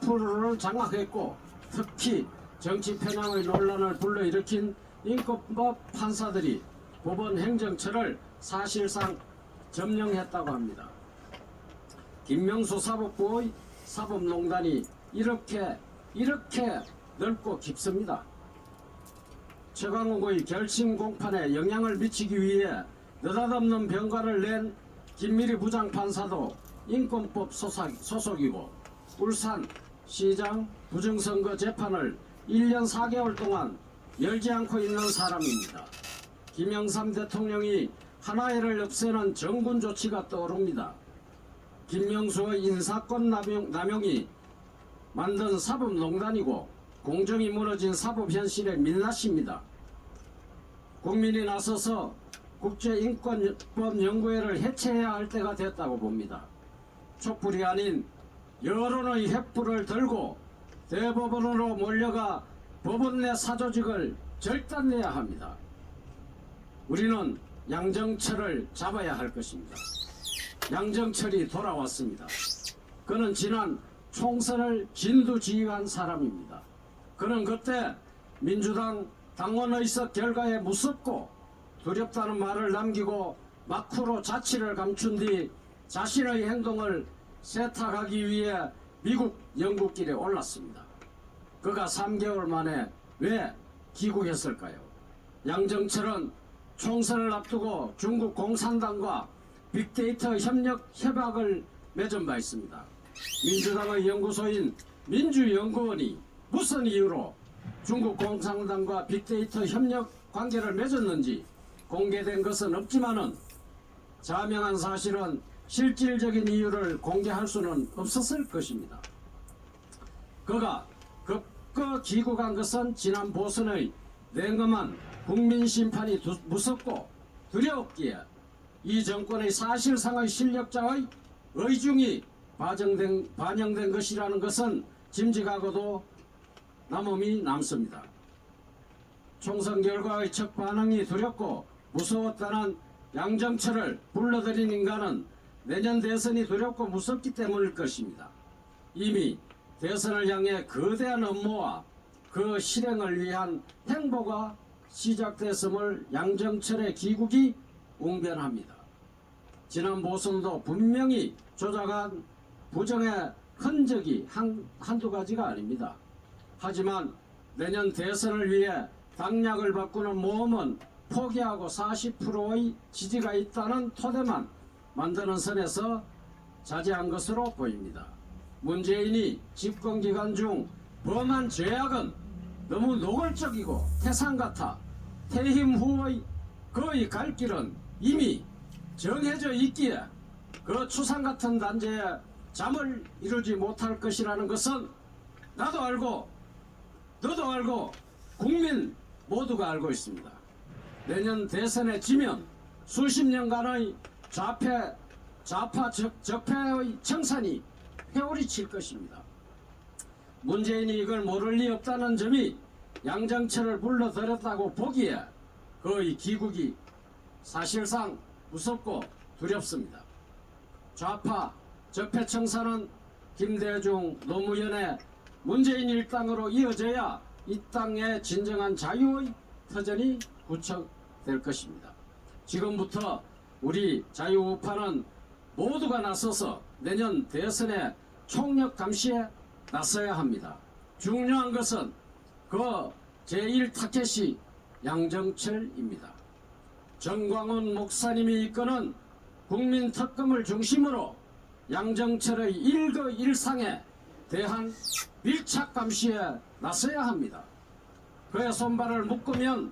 20%를 장악했고 특히 정치 편향의 논란을 불러일으킨 인권법 판사들이 법원 행정처를 사실상 점령했다고 합니다. 김명수 사법부의 사법농단이 이렇게 넓고 깊습니다. 최강욱의 결심 공판에 영향을 미치기 위해 느닷없는 병가를 낸 김미리 부장판사도 인권법 소속이고 울산시장 부정선거 재판을 1년 4개월 동안 열지 않고 있는 사람입니다. 김영삼 대통령이 하나회를 없애는 정군 조치가 떠오릅니다. 김명수의 인사권 남용이 만든 사법농단이고 공정이 무너진 사법현실의 민낯입니다. 국민이 나서서 국제인권법 연구회를 해체해야 할 때가 됐다고 봅니다. 촛불이 아닌 여론의 횃불을 들고 대법원으로 몰려가 법원 내 사조직을 절단내야 합니다. 우리는 양정철을 잡아야 할 것입니다. 양정철이 돌아왔습니다. 그는 지난 총선을 진두지휘한 사람입니다. 그는 그때 민주당 당원의석 결과에 무섭고 두렵다는 말을 남기고 마쿠로 자치를 감춘 뒤 자신의 행동을 세탁하기 위해 미국 영국길에 올랐습니다. 그가 3개월 만에 왜 귀국했을까요? 양정철은 총선을 앞두고 중국 공산당과 빅데이터 협력 협약을 맺은 바 있습니다. 민주당의 연구소인 민주연구원이 무슨 이유로 중국 공산당과 빅데이터 협력 관계를 맺었는지 공개된 것은 없지만은 자명한 사실은 실질적인 이유를 공개할 수는 없었을 것입니다. 그가 급거 귀국한 것은 지난 보선의 냉엄한 국민심판이 무섭고 두려웠기에 이 정권의 사실상의 실력자의 의중이 반영된 것이라는 것은 짐작하고도 남음이 남습니다. 총선 결과의 첫 반응이 두렵고 무서웠다는 양정철을 불러들인 인간은 내년 대선이 두렵고 무섭기 때문일 것입니다. 이미 대선을 향해 거대한 업무와 그 실행을 위한 행보가 시작됐음을 양정철의 귀국이 웅변합니다. 지난 보선도 분명히 조작한 부정의 흔적이 한두 가지가 아닙니다. 하지만 내년 대선을 위해 당략을 바꾸는 모험은 포기하고 40%의 지지가 있다는 토대만 만드는 선에서 자제한 것으로 보입니다. 문재인이 집권기간 중 범한 죄악은 너무 노골적이고 태산 같아 퇴임 후의 그의 갈 길은 이미 정해져 있기에 그 추상 같은 단죄에 잠을 이루지 못할 것이라는 것은 나도 알고 너도 알고 국민 모두가 알고 있습니다. 내년 대선에 지면 수십 년간의 좌파 적폐의 청산이 회오리 칠 것입니다. 문재인이 이걸 모를 리 없다는 점이 양정철을 불러들였다고 보기에 그의 귀국이 사실상 무섭고 두렵습니다. 좌파 적폐 청산은 김대중, 노무현의 문재인 일당으로 이어져야 이 땅의 진정한 자유의 터전이 구축될 것입니다. 지금부터 우리 자유우파는 모두가 나서서 내년 대선의 총력 감시에 나서야 합니다. 중요한 것은 그 제1타켓이 양정철입니다. 정광훈 목사님이 이끄는 국민특검을 중심으로 양정철의 일거일상에 대한 밀착 감시에 나서야 합니다. 그의 손발을 묶으면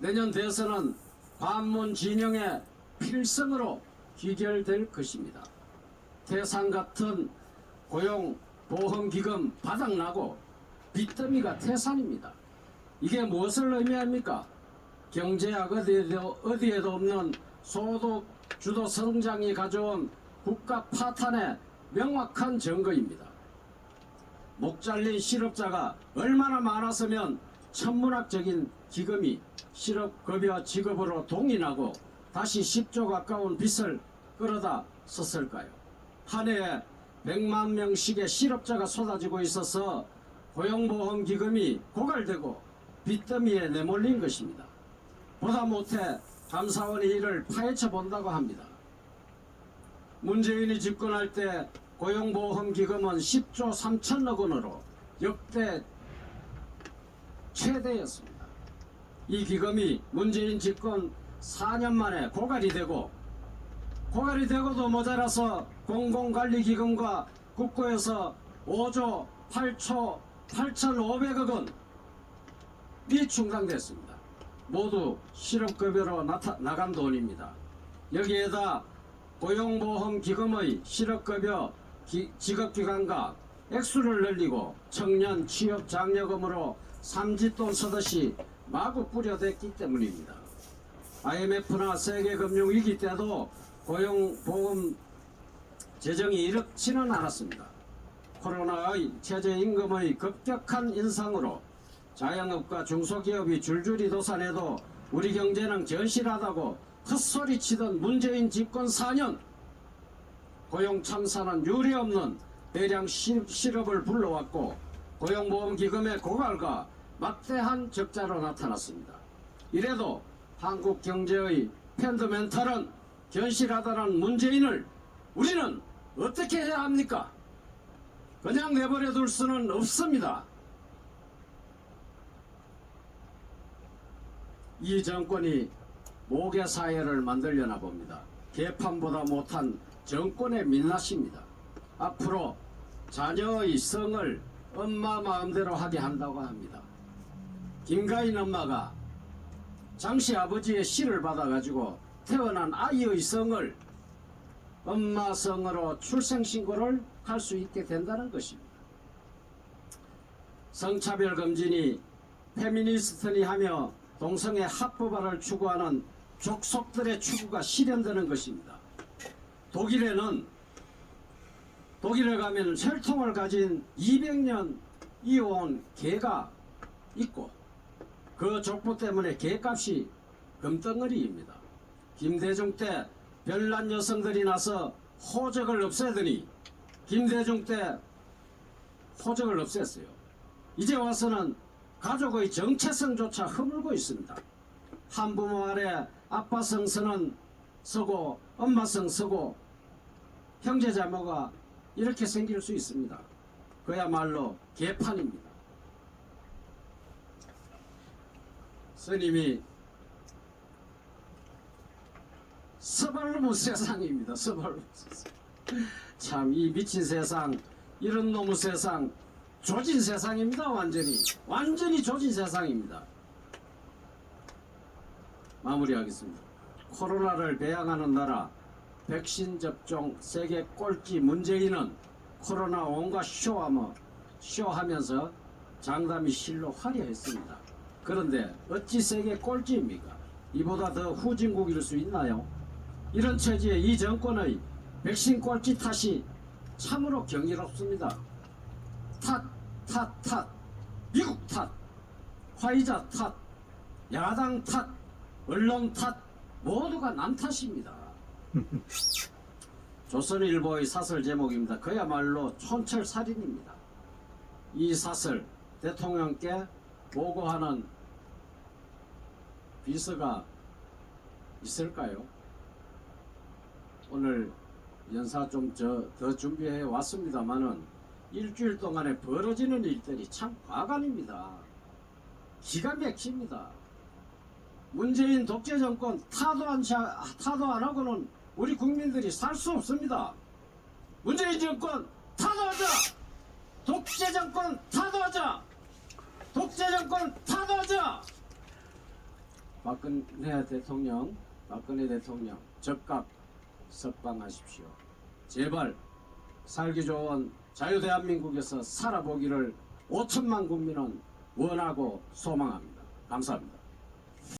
내년 대선은 반문 진영의 필승으로 귀결될 것입니다. 태산 같은 고용보험기금 바닥나고 빚더미가 태산입니다. 이게 무엇을 의미합니까? 경제학 어디에도 없는 소득 주도 성장이 가져온 국가 파탄의 명확한 증거입니다. 목 잘린 실업자가 얼마나 많았으면 천문학적인 기금이 실업급여 지급으로 동인하고 다시 10조 가까운 빚을 끌어다 썼을까요? 한 해에 100만 명씩의 실업자가 쏟아지고 있어서 고용보험기금이 고갈되고 빚더미에 내몰린 것입니다. 보다 못해 감사원이 이를 파헤쳐 본다고 합니다. 문재인이 집권할 때 고용보험기금은 10조 3천억 원으로 역대 최대였습니다. 이 기금이 문재인 집권 4년 만에 고갈이 되고도 모자라서 공공관리기금과 국고에서 5조 8초 8,500억 원이 충당됐습니다. 모두 실업급여로 나간 돈입니다. 여기에다 고용보험기금의 실업급여 지급기간과 액수를 늘리고 청년 취업 장려금으로 삼짓돈 쓰듯이 마구 뿌려댔기 때문입니다. IMF나 세계금융위기 때도 고용보험 재정이 이렇지는 않았습니다. 코로나의 최저임금의 급격한 인상으로 자영업과 중소기업이 줄줄이 도산해도 우리 경제는 견실하다고 헛소리치던 문재인 집권 4년, 고용 참사는 유례없는 대량 실업을 불러왔고 고용보험기금의 고갈과 막대한 적자로 나타났습니다. 이래도 한국 경제의 펀더멘털은 견실하다는 문재인을 우리는 어떻게 해야 합니까? 그냥 내버려 둘 수는 없습니다. 이 정권이 모계사회를 만들려나 봅니다. 개판보다 못한 정권의 민낯입니다. 앞으로 자녀의 성을 엄마 마음대로 하게 한다고 합니다. 김가인 엄마가 장씨 아버지의 시를 받아가지고 태어난 아이의 성을 엄마 성으로 출생신고를 할 수 있게 된다는 것입니다. 성차별 금지니 페미니스트니 하며 동성애 합법화를 추구하는 족속들의 추구가 실현되는 것입니다. 독일에 가면 혈통을 가진 200년 이어온 개가 있고 그 족보 때문에 개값이 금덩어리입니다. 김대중 때 별난 여성들이 나서 호적을 없애더니 김대중 때 호적을 없앴어요. 이제 와서는 가족의 정체성조차 허물고 있습니다. 한부모 아래 아빠성 서고 엄마성 서고 형제자매가 이렇게 생길 수 있습니다. 그야말로 개판입니다. 스님이 서발놈의 세상입니다. 서발놈의 세상. 참 이 미친 세상, 이런 놈의 세상, 조진 세상입니다. 완전히 조진 세상입니다. 마무리하겠습니다. 코로나를 배양하는 나라, 백신 접종 세계 꼴찌 문재인은 코로나 온갖 쇼하면서 장담이 실로 화려했습니다. 그런데 어찌 세계 꼴찌입니까? 이보다 더 후진국일 수 있나요? 이런 처지에 이 정권의 백신 꼴찌 탓이 참으로 경이롭습니다. 탓, 미국 탓, 화이자 탓, 야당 탓, 언론 탓, 모두가 남 탓입니다. 조선일보의 사설 제목입니다. 그야말로 촌철살인입니다. 이 사설 대통령께 보고하는 비서가 있을까요? 오늘 연사 좀 더 준비해 왔습니다만은 일주일 동안에 벌어지는 일들이 참 과간입니다. 기가 막힙니다. 문재인 독재 정권 타도 안 하고는 우리 국민들이 살 수 없습니다. 문재인 정권 타도하자! 독재 정권 타도하자! 독재 정권 타도하자! 박근혜 대통령 적각 석방하십시오. 제발 살기 좋은 자유대한민국에서 살아보기를 5천만 국민은 원하고 소망합니다. 감사합니다.